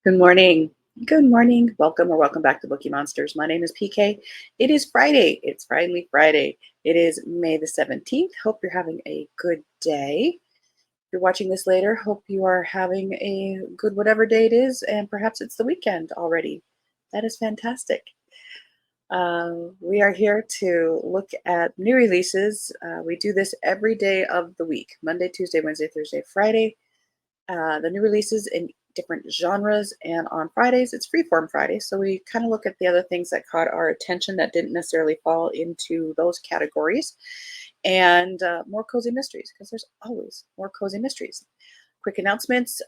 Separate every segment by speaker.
Speaker 1: Good morning. Good morning. Welcome or welcome back to Bookeemonsters. My name is PK. It is Friday. It's finally Friday. It is May the 17th. Hope you're having a good day. If you're watching this later, hope you are having a good whatever day it is, and perhaps it's the weekend already. That is fantastic. We are here to look at new releases. We do this every day of the week: Monday, Tuesday, Wednesday, Thursday, Friday. The new releases in different genres, and on Fridays it's Freeform Friday, so we kind of look at the other things that caught our attention that didn't necessarily fall into those categories, and more cozy mysteries, because there's always more cozy mysteries. Quick announcements: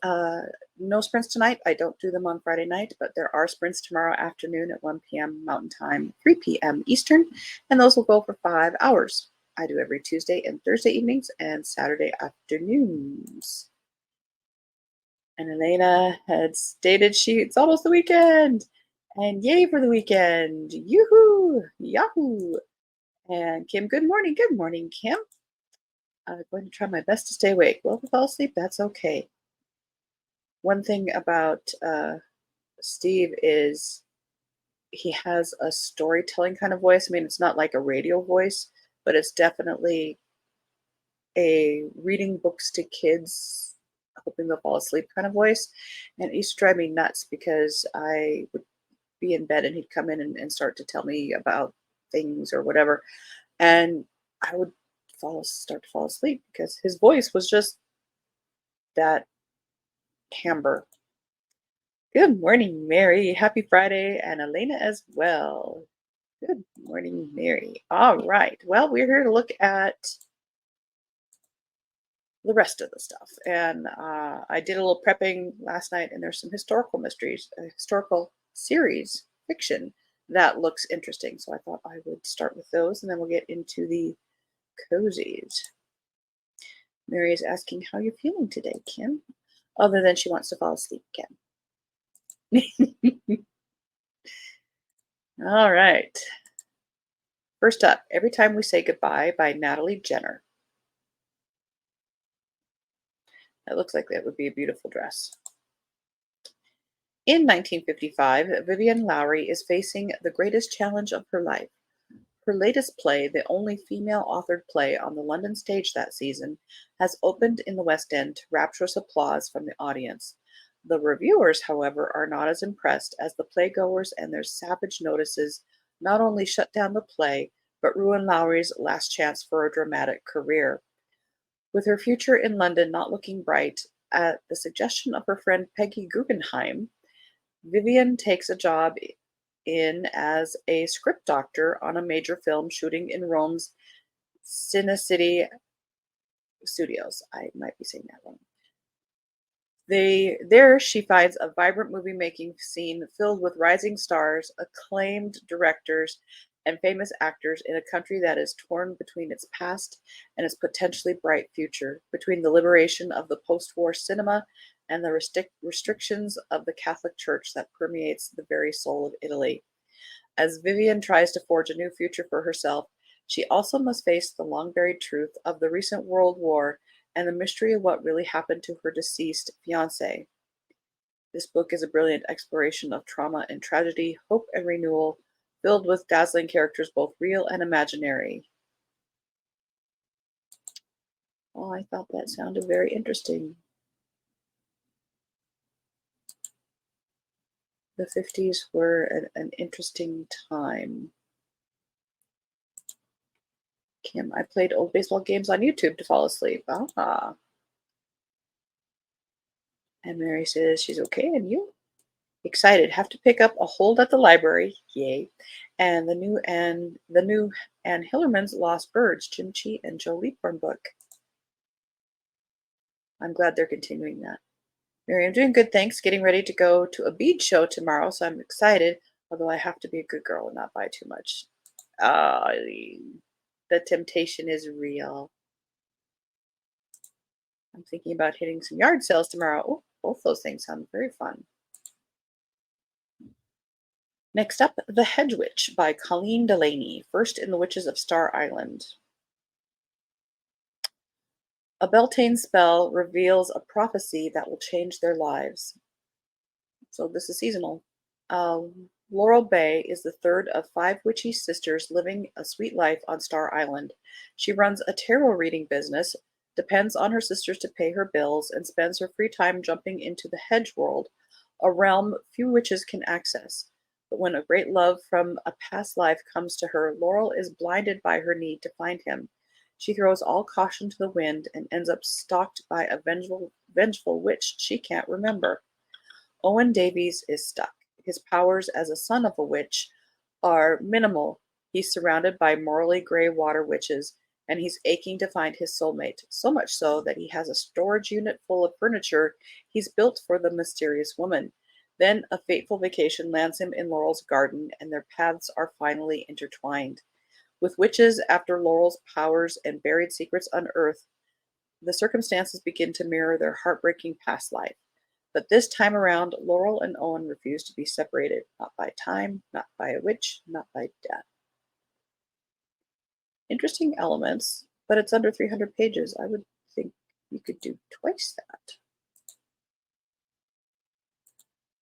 Speaker 1: no sprints tonight. I don't do them on Friday night, but there are sprints tomorrow afternoon at 1 p.m. Mountain Time, 3 p.m. Eastern, and those will go for 5 hours. I do every Tuesday and Thursday evenings and Saturday afternoons. And Elena had stated it's almost the weekend. And yay for the weekend. Yoo-hoo! Yahoo! And Kim, good morning. Good morning, Kim. I'm going to try my best to stay awake. Well, if I fall asleep, that's okay. One thing about Steve is he has a storytelling kind of voice. I mean, it's not like a radio voice, but it's definitely a reading books to kids, hoping they'll fall asleep kind of voice. And it used to drive me nuts because I would be in bed and he'd come in and start to tell me about things or whatever. And I would start to fall asleep because his voice was just that timbre. Good morning, Mary. Happy Friday. And Elena as well. Good morning, Mary. All right. Well, we're here to look at the rest of the stuff. And I did a little prepping last night, and there's some historical mysteries, a historical series fiction that looks interesting. So I thought I would start with those, and then we'll get into the cozies. Mary is asking how you're feeling today, Kim, other than she wants to fall asleep again. All right. First up, Every Time We Say Goodbye by Natalie Jenner. That looks like that would be a beautiful dress. In 1955, Vivian Lowry is facing the greatest challenge of her life. Her latest play, the only female-authored play on the London stage that season, has opened in the West End to rapturous applause from the audience. The reviewers, however, are not as impressed, as the playgoers and their savage notices not only shut down the play, but ruin Lowry's last chance for a dramatic career. With her future in London not looking bright, at the suggestion of her friend Peggy Guggenheim, Vivian takes a job in as a script doctor on a major film shooting in Rome's Cinecity Studios. I might be saying that wrong. There she finds a vibrant movie-making scene filled with rising stars, acclaimed directors, and famous actors in a country that is torn between its past and its potentially bright future, between the liberation of the post-war cinema and the restrictions of the Catholic Church that permeates the very soul of Italy. As Vivian tries to forge a new future for herself, she also must face the long-buried truth of the recent World War and the mystery of what really happened to her deceased fiancé. This book is a brilliant exploration of trauma and tragedy, hope and renewal, filled with dazzling characters both real and imaginary. Oh, I thought that sounded very interesting. The 50s were an interesting time. Kim, I played old baseball games on YouTube to fall asleep. Ah. And Mary says she's okay, and you? Excited. Have to pick up A Hold at the Library. Yay. And the new Anne Hillerman's Lost Birds, Jim Chi and Joe Leaphorn book. I'm glad they're continuing that. Mary, I'm doing good, thanks. Getting ready to go to a bead show tomorrow, so I'm excited, although I have to be a good girl and not buy too much. The temptation is real. I'm thinking about hitting some yard sales tomorrow. Oh, both those things sound very fun. Next up, The Hedge Witch by Colleen Delaney, first in The Witches of Star Island. A Beltane spell reveals a prophecy that will change their lives. So this is seasonal. Uh, Laurel Bay is the third of five witchy sisters living a sweet life on Star Island. She runs a tarot reading business, depends on her sisters to pay her bills, and spends her free time jumping into the hedge world, a realm few witches can access. But when a great love from a past life comes to her, Laurel is blinded by her need to find him. She throws all caution to the wind and ends up stalked by a vengeful witch she can't remember. Owen Davies is stuck. His powers as a son of a witch are minimal. He's surrounded by morally gray water witches, and he's aching to find his soulmate, so much so that he has a storage unit full of furniture he's built for the mysterious woman. Then a fateful vacation lands him in Laurel's garden, and their paths are finally intertwined. With witches after Laurel's powers and buried secrets unearthed, the circumstances begin to mirror their heartbreaking past life. But this time around, Laurel and Owen refuse to be separated, not by time, not by a witch, not by death. Interesting elements, but it's under 300 pages. I would think you could do twice that.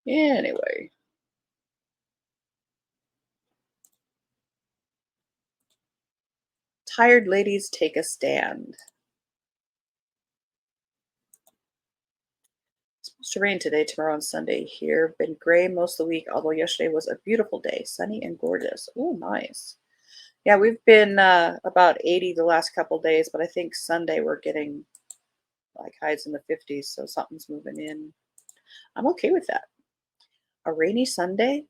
Speaker 1: Anyway, tired ladies take a stand. It's supposed to rain today, tomorrow, and Sunday here. Been gray most of the week, although yesterday was a beautiful day, sunny and gorgeous. Oh, nice. Yeah, we've been about 80 the last couple days, but I think Sunday we're getting like highs in the 50s, so something's moving in. I'm okay with that. A rainy Sunday,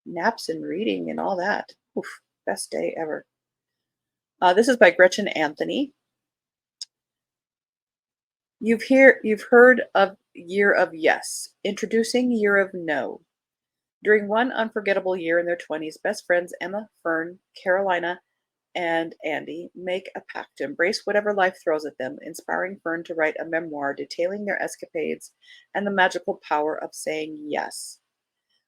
Speaker 1: naps and reading and all that. Oof, best day ever. This is by Gretchen Anthony. You've heard of Year of Yes. Introducing Year of No. During one unforgettable year in their 20s, best friends Emma, Fern, Carolina, and Andy make a pact to embrace whatever life throws at them, inspiring Fern to write a memoir detailing their escapades and the magical power of saying yes.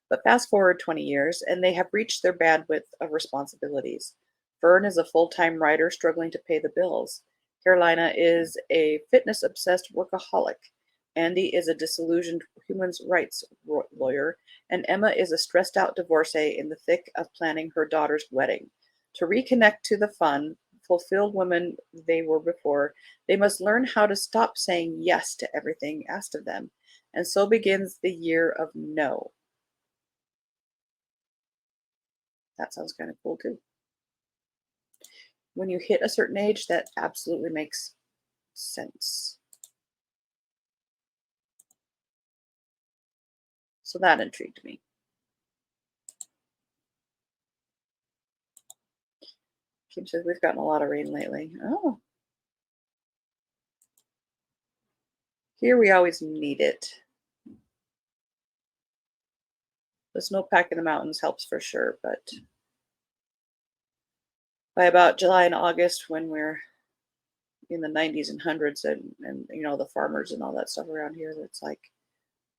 Speaker 1: But fast forward 20 years, and they have reached their bandwidth of responsibilities. Fern is a full time writer struggling to pay the bills. Carolina is a fitness obsessed workaholic. Andy is a disillusioned human rights lawyer. And Emma is a stressed out divorcee in the thick of planning her daughter's wedding. To reconnect to the fun, fulfilled women they were before, they must learn how to stop saying yes to everything asked of them. And so begins the year of no. That sounds kind of cool too. When you hit a certain age, that absolutely makes sense. So that intrigued me. Kim says we've gotten a lot of rain lately. Oh, here we always need it. The snowpack in the mountains helps for sure, but by about July and August, when we're in the 90s and hundreds, and you know the farmers and all that stuff around here, that's like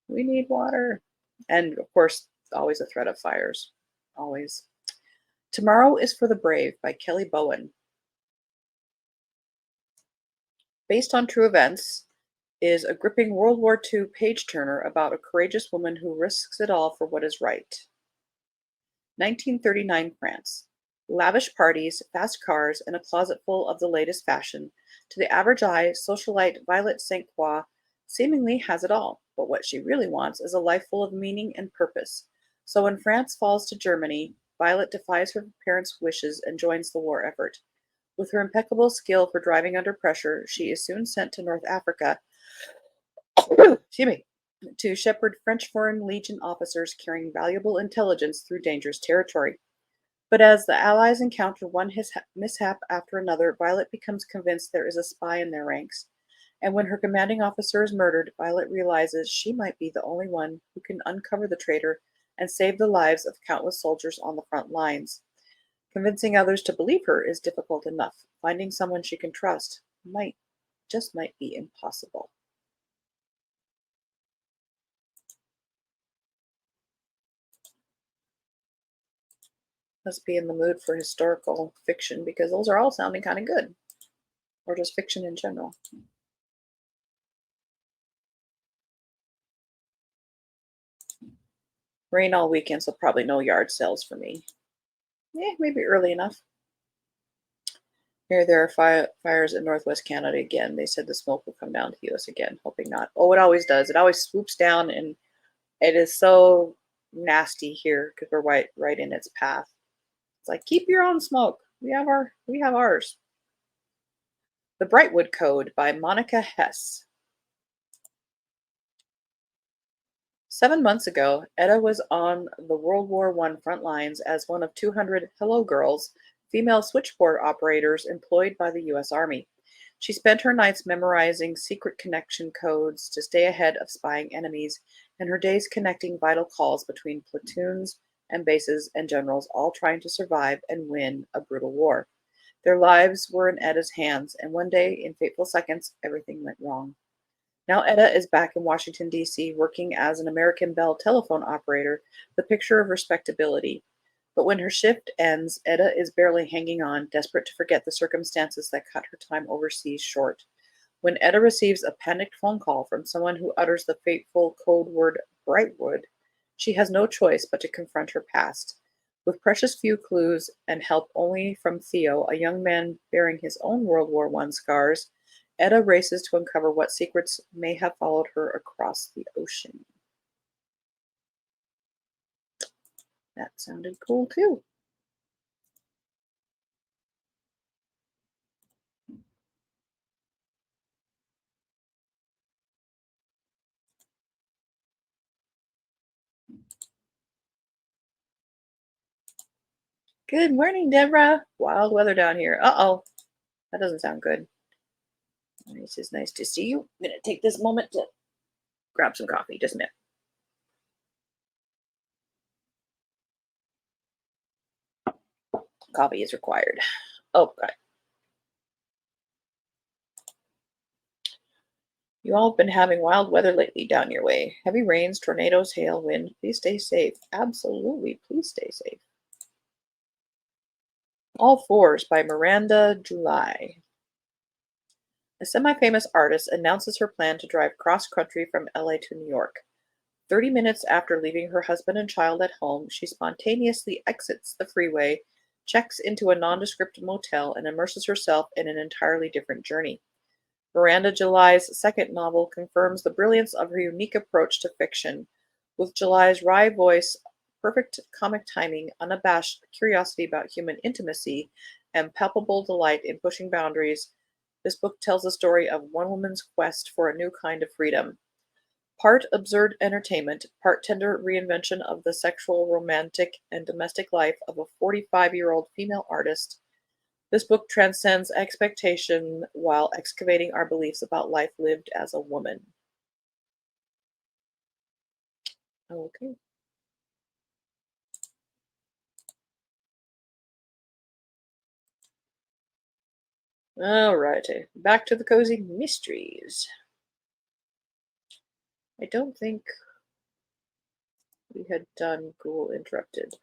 Speaker 1: we need water, and of course, always a threat of fires, always. Tomorrow is for the Brave by Kelly Bowen. Based on true events, is a gripping World War II page turner about a courageous woman who risks it all for what is right. 1939 France. Lavish parties, fast cars, and a closet full of the latest fashion. To the average eye, socialite Violet St. Croix seemingly has it all, but what she really wants is a life full of meaning and purpose. So when France falls to Germany, Violet defies her parents' wishes and joins the war effort. With her impeccable skill for driving under pressure, she is soon sent to North Africa excuse me, to shepherd French Foreign Legion officers carrying valuable intelligence through dangerous territory. But as the Allies encounter one mishap after another, Violet becomes convinced there is a spy in their ranks. And when her commanding officer is murdered, Violet realizes she might be the only one who can uncover the traitor and save the lives of countless soldiers on the front lines. Convincing others to believe her is difficult enough. Finding someone she can trust might be impossible. Must be in the mood for historical fiction because those are all sounding kind of good, or just fiction in general. Rain all weekend, so probably no yard sales for me. Yeah, maybe early enough. Here, there are fires in northwest Canada again. They said the smoke will come down to us again. Hoping not. Oh, it always does. It always swoops down, and it is so nasty here because we're right in its path. It's like keep your own smoke. We have ours. The Brightwood Code by Monica Hess. 7 months ago, Etta was on the World War I front lines as one of 200 Hello Girls, female switchboard operators employed by the U.S. Army. She spent her nights memorizing secret connection codes to stay ahead of spying enemies, and her days connecting vital calls between platoons and bases and generals, all trying to survive and win a brutal war. Their lives were in Etta's hands, and one day, in fateful seconds, everything went wrong. Now Etta is back in Washington, D.C., working as an American Bell telephone operator, the picture of respectability. But when her shift ends, Etta is barely hanging on, desperate to forget the circumstances that cut her time overseas short. When Etta receives a panicked phone call from someone who utters the fateful code word Brightwood, she has no choice but to confront her past. With precious few clues and help only from Theo, a young man bearing his own World War I scars, Etta races to uncover what secrets may have followed her across the ocean. That sounded cool too. Good morning, Deborah. Wild weather down here. Uh-oh. That doesn't sound good. It's just nice to see you. I'm going to take this moment to grab some coffee. Just a minute. Coffee is required. Oh, God. You all have been having wild weather lately down your way. Heavy rains, tornadoes, hail, wind. Please stay safe. Absolutely. Please stay safe. All Fours by Miranda July. A semi-famous artist announces her plan to drive cross-country from LA to New York. 30 minutes after leaving her husband and child at home, she spontaneously exits the freeway, checks into a nondescript motel, and immerses herself in an entirely different journey. Miranda July's second novel confirms the brilliance of her unique approach to fiction. With July's wry voice, perfect comic timing, unabashed curiosity about human intimacy, and palpable delight in pushing boundaries, this book tells the story of one woman's quest for a new kind of freedom. Part absurd entertainment, part tender reinvention of the sexual, romantic, and domestic life of a 45-year-old female artist, this book transcends expectation while excavating our beliefs about life lived as a woman. Okay. All righty. Back to the cozy mysteries. I don't think we had done Ghoul Interrupted.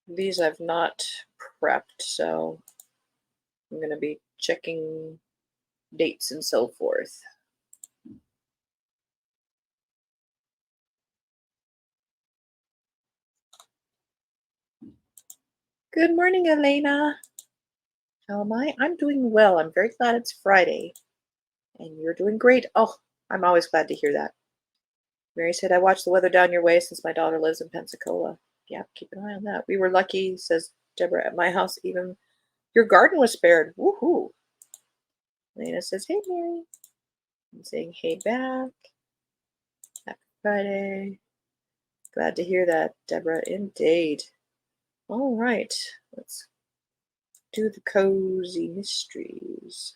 Speaker 1: These I've not prepped, so I'm going to be checking dates and so forth. Good morning, Elena. How am I? I'm doing well. I'm very glad it's Friday. And you're doing great. Oh, I'm always glad to hear that. Mary said, I watch the weather down your way since my daughter lives in Pensacola. Yeah, keep an eye on that. We were lucky, says Deborah, at my house, even your garden was spared. Woohoo. Elena says, hey, Mary. I'm saying, hey, back. Happy Friday. Glad to hear that, Deborah. Indeed. All right. Let's do the cozy mysteries.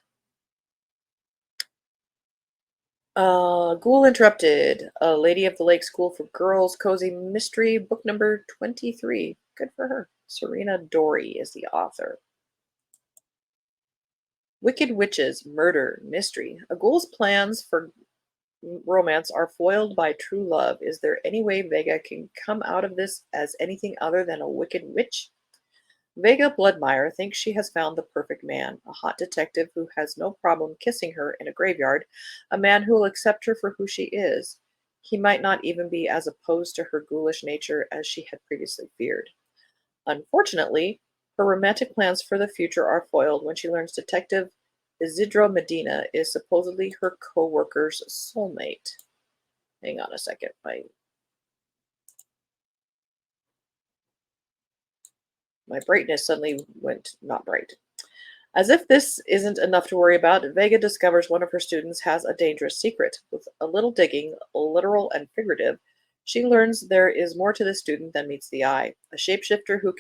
Speaker 1: Ghoul Interrupted, a Lady of the Lake School for Girls Cozy Mystery, book number 23. Good for her. Serena Dory is the author. Wicked Witches, Murder, Mystery. A ghoul's plans for romance are foiled by true love. Is there any way Vega can come out of this as anything other than a wicked witch? Vega Bloodmeyer thinks she has found the perfect man, a hot detective who has no problem kissing her in a graveyard, a man who will accept her for who she is. He might not even be as opposed to her ghoulish nature as she had previously feared. Unfortunately, her romantic plans for the future are foiled when she learns Detective Isidro Medina is supposedly her co-worker's soulmate. Hang on a second. My brightness suddenly went not bright. As if this isn't enough to worry about, Vega discovers one of her students has a dangerous secret. With a little digging, literal and figurative, she learns there is more to this student than meets the eye. A shapeshifter who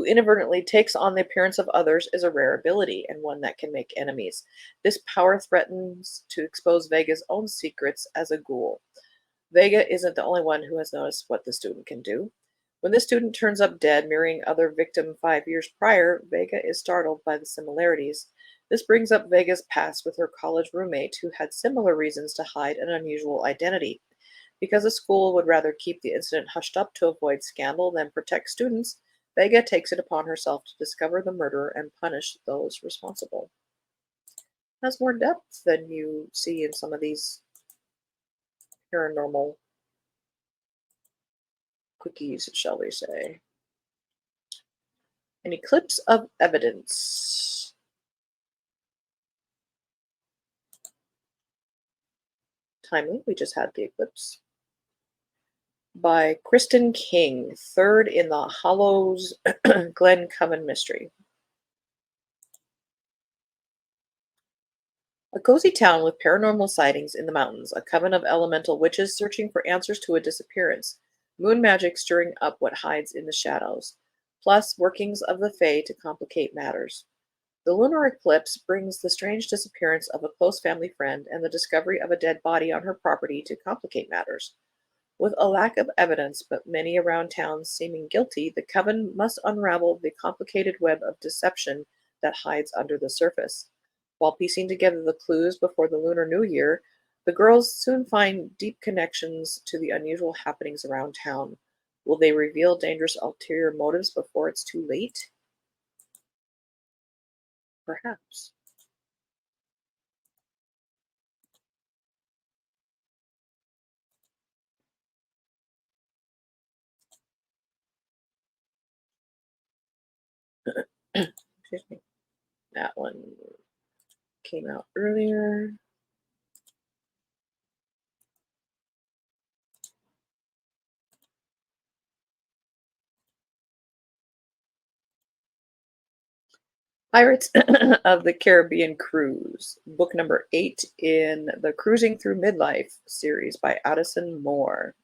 Speaker 1: inadvertently takes on the appearance of others is a rare ability, and one that can make enemies. This power threatens to expose Vega's own secrets as a ghoul. Vega isn't the only one who has noticed what the student can do. When the student turns up dead, mirroring other victim 5 years prior, Vega is startled by the similarities. This brings up Vega's past with her college roommate, who had similar reasons to hide an unusual identity. Because the school would rather keep the incident hushed up to avoid scandal than protect students, Vega takes it upon herself to discover the murderer and punish those responsible. Has more depth than you see in some of these paranormal quickies, shall we say. An eclipse of evidence. Timely, we just had the eclipse. By Kristen King, third in the Hollows Glen Coven mystery. A cozy town with paranormal sightings in the mountains, a coven of elemental witches searching for answers to a disappearance, moon magic stirring up what hides in the shadows, plus workings of the Fae to complicate matters. The lunar eclipse brings the strange disappearance of a close family friend and the discovery of a dead body on her property to complicate matters. With a lack of evidence, but many around town seeming guilty, the coven must unravel the complicated web of deception that hides under the surface. While piecing together the clues before the Lunar New Year, the girls soon find deep connections to the unusual happenings around town. Will they reveal dangerous ulterior motives before it's too late? Perhaps. Excuse me. That one came out earlier. Pirates of the Caribbean Cruise, book number 8 in the Cruising Through Midlife series by Addison Moore.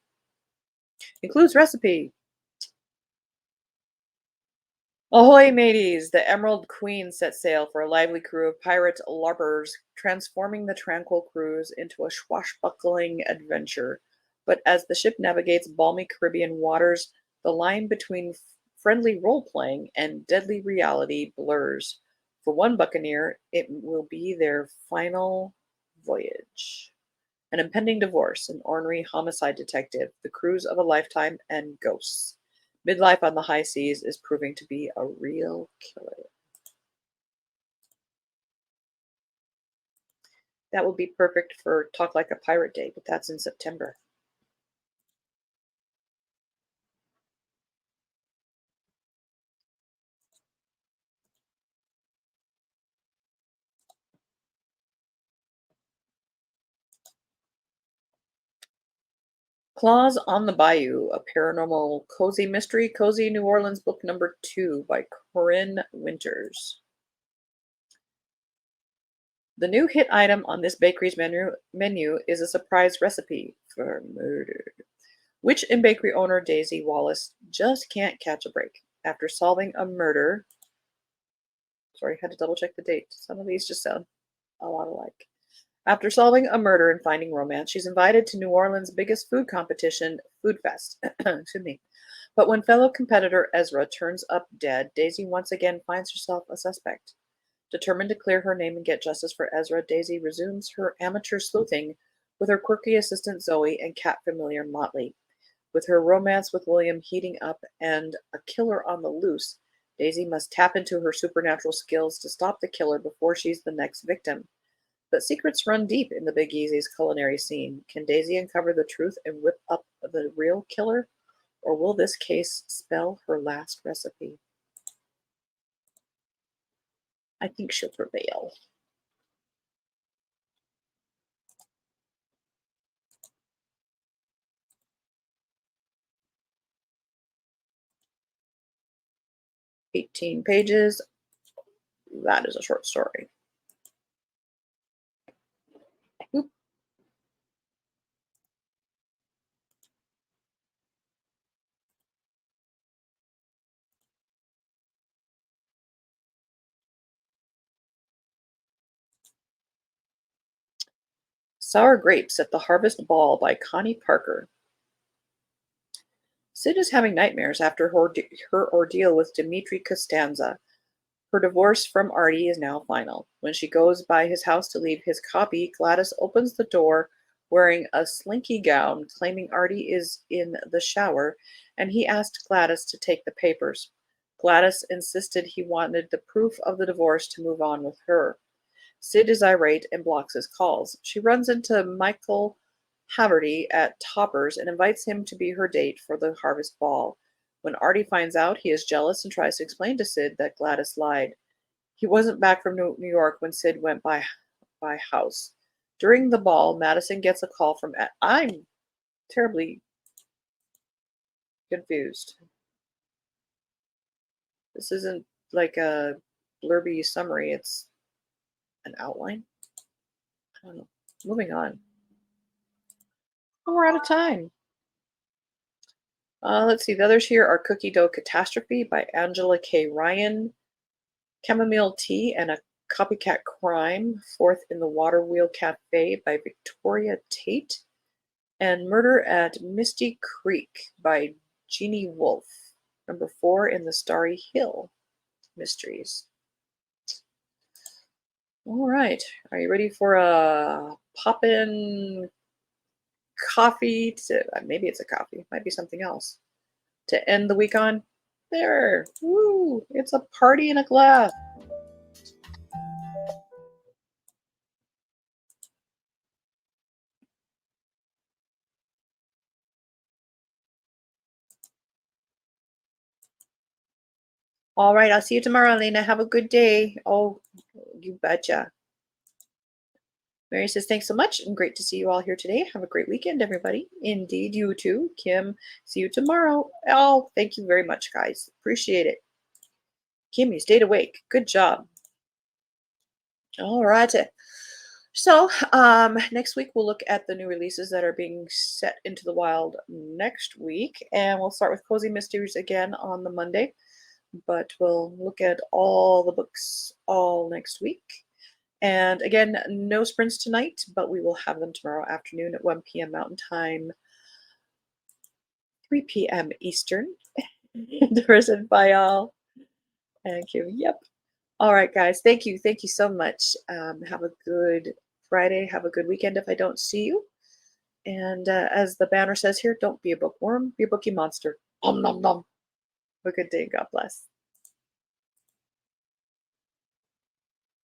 Speaker 1: Includes recipe. Ahoy, mateys! The Emerald Queen set sail for a lively crew of pirate larpers, transforming the tranquil cruise into a swashbuckling adventure. But as the ship navigates balmy Caribbean waters, the line between friendly role-playing and deadly reality blurs. For one buccaneer, it will be their final voyage. An impending divorce, an ornery homicide detective, the cruise of a lifetime, and ghosts. Midlife on the high seas is proving to be a real killer. That would be perfect for Talk Like a Pirate Day, but that's in September. Claws on the Bayou, a paranormal cozy mystery, cozy New Orleans book number 2 by Corinne Winters. The new hit item on this bakery's menu is a surprise recipe for murder. Witch and bakery owner Daisy Wallace just can't catch a break. After solving a murder, sorry, I had to double check the date. Some of these just sound a lot alike. After solving a murder and finding romance, she's invited to New Orleans' biggest food competition, Food Fest. Excuse me. But when fellow competitor Ezra turns up dead, Daisy once again finds herself a suspect. Determined to clear her name and get justice for Ezra, Daisy resumes her amateur sleuthing with her quirky assistant Zoe and cat familiar Motley. With her romance with William heating up and a killer on the loose, Daisy must tap into her supernatural skills to stop the killer before she's the next victim. But secrets run deep in the Big Easy's culinary scene. Can Daisy uncover the truth and whip up the real killer? Or will this case spell her last recipe? I think she'll prevail. 18 pages. That is a short story. Oop. Sour Grapes at the Harvest Ball by Connie Parker. Sid is having nightmares after her ordeal with Dmitri Costanza. Her divorce from Artie is now final. When she goes by his house to leave his copy, Gladys opens the door wearing a slinky gown, claiming Artie is in the shower, and he asked Gladys to take the papers. Gladys insisted he wanted the proof of the divorce to move on with her. Sid is irate and blocks his calls. She runs into Michael Haverty at Topper's and invites him to be her date for the harvest ball. When Artie finds out, he is jealous and tries to explain to Sid that Gladys lied. He wasn't back from New York when Sid went by house. During the ball, Madison gets a call from I'm terribly confused. This isn't like a blurby summary, it's an outline. I don't know. Moving on. Oh, we're out of time. Let's see. The others here are Cookie Dough Catastrophe by Angela K. Ryan, Chamomile Tea and a Copycat Crime, fourth in the Water Wheel Cafe by Victoria Tate, and Murder at Misty Creek by Jeannie Wolfe, number 4 in the Starry Hill Mysteries. All right. Are you ready for a pop-in coffee? Maybe it's a coffee. Might be something else. To end the week on? There. Woo! It's a party in a glass. All right. I'll see you tomorrow, Lena. Have a good day. Oh, you betcha. Mary says, thanks so much and great to see you all here today. Have a great weekend, everybody. Indeed, you too. Kim, see you tomorrow. Oh, thank you very much, guys. Appreciate it. Kim, you stayed awake. Good job. All right. So next week we'll look at the new releases that are being set into the wild next week. And we'll start with Cozy Mysteries again on the Monday. But we'll look at all the books all next week. And again, no sprints tonight, but we will have them tomorrow afternoon at 1 p.m. Mountain Time, 3 p.m. Eastern. Doris and Bayal. Thank you. Yep. All right, guys. Thank you. Thank you so much. Have a good Friday. Have a good weekend if I don't see you. And as the banner says here, don't be a bookworm, be a bookie monster. Om nom nom. Have a good day. God bless.